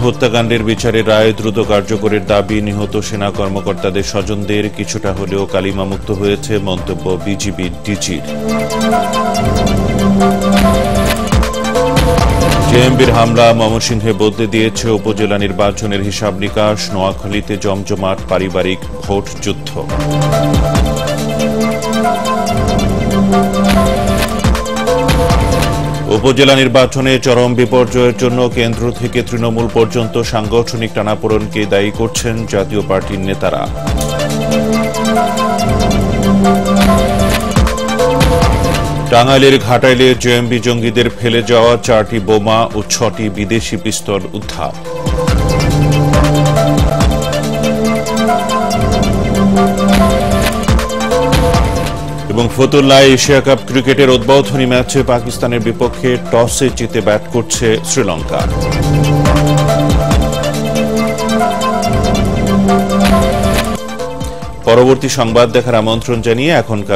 হত্যাকাণ্ডের বিচারের রায় দ্রুত কার্যকরের দাবি নিহত সেনা কর্মকর্তাদের স্বজনদের। কিছুটা হলেও কালিমামুক্ত হয়েছে মন্তব্য বিজিবি ডিজির। জেএমবির হামলা ময়মনসিংহে বদলে দিয়েছে উপজেলা নির্বাচনের হিসাব নিকাশ। নোয়াখালীতে জমজমাট পারিবারিক ভোট যুদ্ধ। উপজেলা নির্বাচনে চরম বিপর্যয়ের জন্য কেন্দ্র থেকে তৃণমূল পর্যন্ত সাংগঠনিক টানাপোড়েনকে দায়ী করছেন জাতীয় পার্টির নেতারা। টাঙ্গাইলের ঘাটাইলে জেএমবি জঙ্গিদের ফেলে যাওয়া 4টি বোমা ও 6টি বিদেশি পিস্তল উদ্ধার। এবং ফতুল্লায় এশিয়া কাপ ক্রিকেটের উদ্বোধনী ম্যাচে পাকিস্তানের বিপক্ষে টসে জিতে ব্যাট করছে শ্রীলঙ্কা। পরবর্তী সংবাদ দেখার আমন্ত্রণ জানিয়ে এখনকার